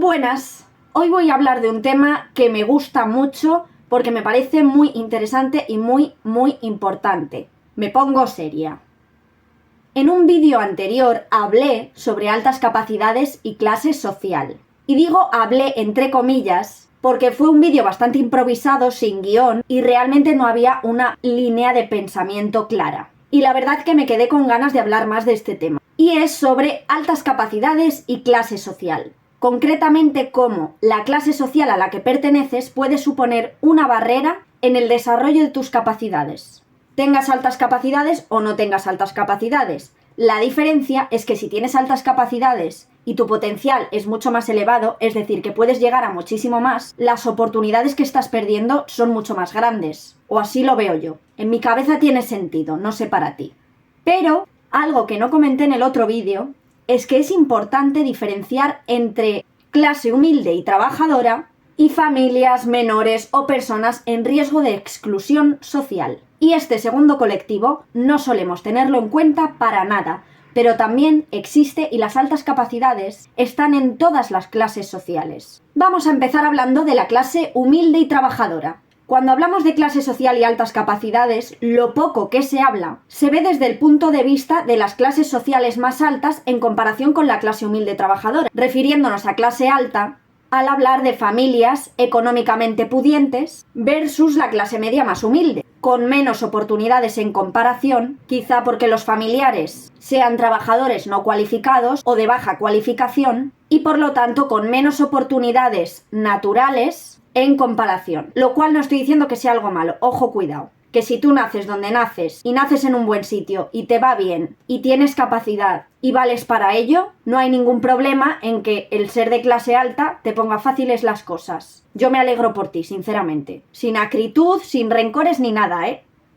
Buenas, hoy voy a hablar de un tema que me gusta mucho porque me parece muy interesante y muy importante. Me pongo seria. En un vídeo anterior hablé sobre altas capacidades y clase social. Y digo hablé entre comillas porque fue un vídeo bastante improvisado, sin guión, y realmente no había una línea de pensamiento clara. Y la verdad que me quedé con ganas de hablar más de este tema. Y es sobre altas capacidades y clase social. Concretamente, cómo la clase social a la que perteneces puede suponer una barrera en el desarrollo de tus capacidades. Tengas altas capacidades o no tengas altas capacidades. La diferencia es que si tienes altas capacidades y tu potencial es mucho más elevado, es decir, que puedes llegar a muchísimo más, las oportunidades que estás perdiendo son mucho más grandes. O así lo veo yo. En mi cabeza tiene sentido, no sé para ti. Pero algo que no comenté en el otro vídeo es que es importante diferenciar entre clase humilde y trabajadora y familias menores o personas en riesgo de exclusión social. Y este segundo colectivo no solemos tenerlo en cuenta para nada, pero también existe y las altas capacidades están en todas las clases sociales. Vamos a empezar hablando de la clase humilde y trabajadora. Cuando hablamos de clase social y altas capacidades, lo poco que se habla se ve desde el punto de vista de las clases sociales más altas en comparación con la clase humilde trabajadora, refiriéndonos a clase alta al hablar de familias económicamente pudientes versus la clase media más humilde, con menos oportunidades en comparación, quizá porque los familiares sean trabajadores no cualificados o de baja cualificación y por lo tanto con menos oportunidades naturales en comparación, lo cual no estoy diciendo que sea algo malo, ojo, cuidado, que si tú naces donde naces y naces en un buen sitio y te va bien y tienes capacidad y vales para ello, no hay ningún problema en que el ser de clase alta te ponga fáciles las cosas. Yo me alegro por ti, sinceramente, sin acritud, sin rencores ni nada,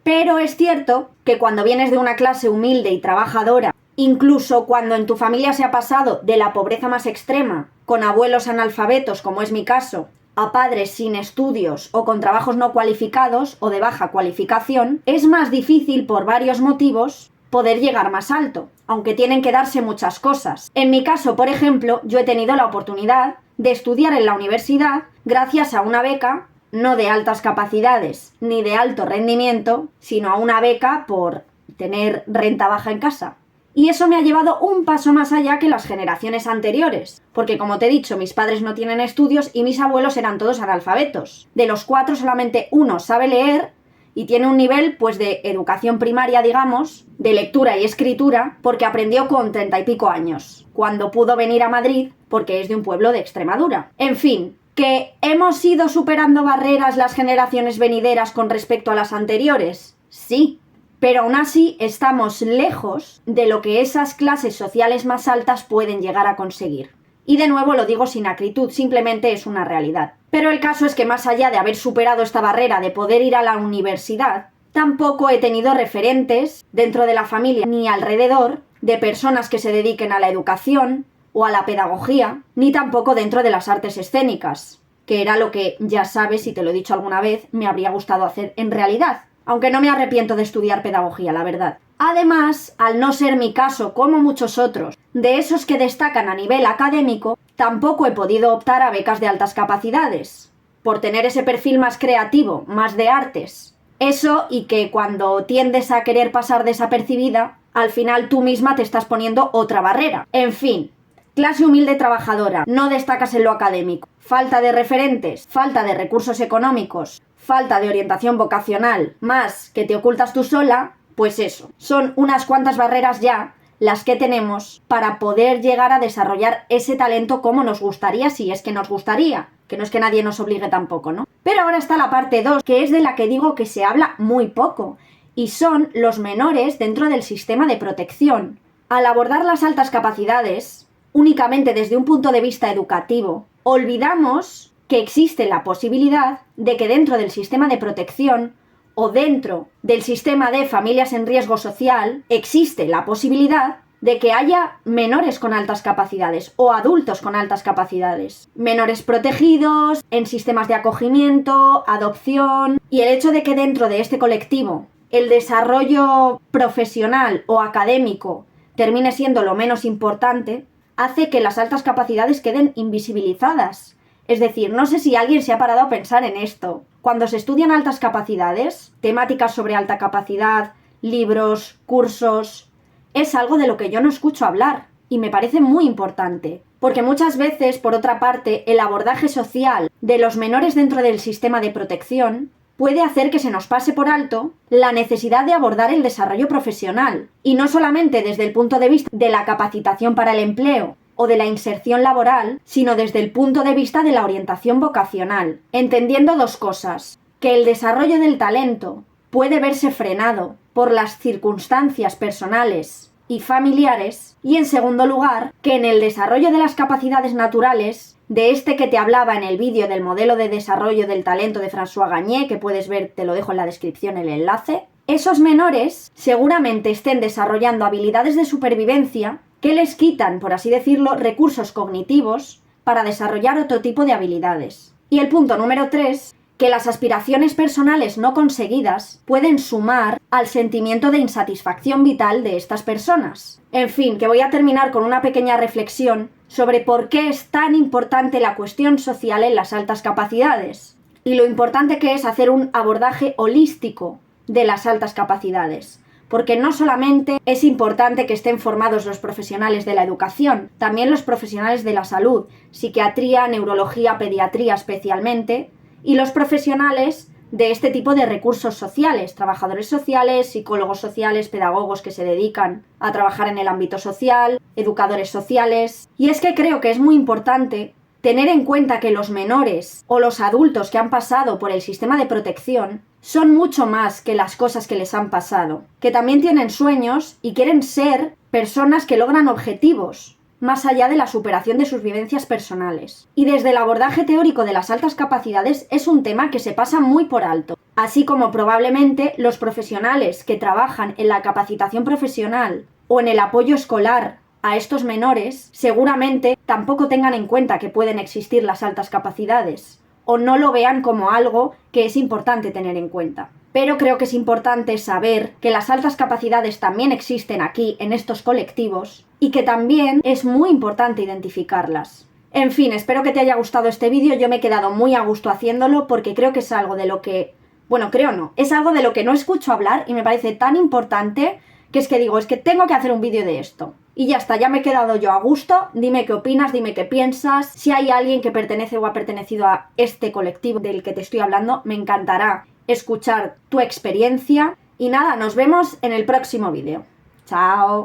Pero es cierto que cuando vienes de una clase humilde y trabajadora, incluso cuando en tu familia se ha pasado de la pobreza más extrema, con abuelos analfabetos, como es mi caso, a padres sin estudios o con trabajos no cualificados o de baja cualificación, es más difícil por varios motivos poder llegar más alto, aunque tienen que darse muchas cosas. En mi caso, por ejemplo, yo he tenido la oportunidad de estudiar en la universidad gracias a una beca, no de altas capacidades ni de alto rendimiento, sino a una beca por tener renta baja en casa. Y eso me ha llevado un paso más allá que las generaciones anteriores, porque como te he dicho, mis padres no tienen estudios y mis abuelos eran todos analfabetos. De los 4 solamente uno sabe leer y tiene un nivel pues de educación primaria, digamos, de lectura y escritura, porque aprendió con 30 y pico años, cuando pudo venir a Madrid porque es de un pueblo de Extremadura. En fin, ¿que hemos ido superando barreras las generaciones venideras con respecto a las anteriores? Sí. Pero aún así estamos lejos de lo que esas clases sociales más altas pueden llegar a conseguir. Y de nuevo lo digo sin acritud, simplemente es una realidad. Pero el caso es que más allá de haber superado esta barrera de poder ir a la universidad, tampoco he tenido referentes dentro de la familia ni alrededor de personas que se dediquen a la educación o a la pedagogía, ni tampoco dentro de las artes escénicas, que era lo que, ya sabes, y te lo he dicho alguna vez, me habría gustado hacer en realidad. Aunque no me arrepiento de estudiar pedagogía, la verdad. Además, al no ser mi caso, como muchos otros, de esos que destacan a nivel académico, tampoco he podido optar a becas de altas capacidades, por tener ese perfil más creativo, más de artes. Eso y que cuando tiendes a querer pasar desapercibida, al final tú misma te estás poniendo otra barrera. En fin, clase humilde trabajadora, no destacas en lo académico, falta de referentes, falta de recursos económicos, falta de orientación vocacional, más que te ocultas tú sola, pues eso, son unas cuantas barreras ya las que tenemos para poder llegar a desarrollar ese talento como nos gustaría, si es que nos gustaría, que no es que nadie nos obligue tampoco, ¿no? Pero ahora está la parte 2, que es de la que digo que se habla muy poco, y son los menores dentro del sistema de protección. Al abordar las altas capacidades, únicamente desde un punto de vista educativo, olvidamos que existe la posibilidad de que dentro del sistema de protección o dentro del sistema de familias en riesgo social existe la posibilidad de que haya menores con altas capacidades o adultos con altas capacidades. Menores protegidos, en sistemas de acogimiento, adopción. Y el hecho de que dentro de este colectivo el desarrollo profesional o académico termine siendo lo menos importante, hace que las altas capacidades queden invisibilizadas. Es decir, no sé si alguien se ha parado a pensar en esto. Cuando se estudian altas capacidades, temáticas sobre alta capacidad, libros, cursos, es algo de lo que yo no escucho hablar y me parece muy importante. Porque muchas veces, por otra parte, el abordaje social de los menores dentro del sistema de protección puede hacer que se nos pase por alto la necesidad de abordar el desarrollo profesional, y no solamente desde el punto de vista de la capacitación para el empleo o de la inserción laboral, sino desde el punto de vista de la orientación vocacional, entendiendo dos cosas: que el desarrollo del talento puede verse frenado por las circunstancias personales y familiares, y en segundo lugar, que en el desarrollo de las capacidades naturales, de este que te hablaba en el vídeo del modelo de desarrollo del talento de François Gagné, que puedes ver, te lo dejo en la descripción el enlace, esos menores seguramente estén desarrollando habilidades de supervivencia que les quitan, por así decirlo, recursos cognitivos para desarrollar otro tipo de habilidades. Y el punto número 3, que las aspiraciones personales no conseguidas pueden sumar al sentimiento de insatisfacción vital de estas personas. En fin, que voy a terminar con una pequeña reflexión sobre por qué es tan importante la cuestión social en las altas capacidades y lo importante que es hacer un abordaje holístico de las altas capacidades. Porque no solamente es importante que estén formados los profesionales de la educación, también los profesionales de la salud, psiquiatría, neurología, pediatría especialmente, y los profesionales de este tipo de recursos sociales, trabajadores sociales, psicólogos sociales, pedagogos que se dedican a trabajar en el ámbito social, educadores sociales. Y es que creo que es muy importante tener en cuenta que los menores o los adultos que han pasado por el sistema de protección son mucho más que las cosas que les han pasado, que también tienen sueños y quieren ser personas que logran objetivos, más allá de la superación de sus vivencias personales. Y desde el abordaje teórico de las altas capacidades es un tema que se pasa muy por alto, así como probablemente los profesionales que trabajan en la capacitación profesional o en el apoyo escolar a estos menores seguramente tampoco tengan en cuenta que pueden existir las altas capacidades o no lo vean como algo que es importante tener en cuenta. Pero creo que es importante saber que las altas capacidades también existen aquí, en estos colectivos, y que también es muy importante identificarlas. En fin, espero que te haya gustado este vídeo. Yo me he quedado muy a gusto haciéndolo porque creo que es algo de lo que... Bueno, creo no. Es algo de lo que no escucho hablar y me parece tan importante que es que digo, es que tengo que hacer un vídeo de esto. Y ya está, ya me he quedado yo a gusto. Dime qué opinas, dime qué piensas. Si hay alguien que pertenece o ha pertenecido a este colectivo del que te estoy hablando, me encantará escuchar tu experiencia. Y nada, nos vemos en el próximo vídeo. Chao.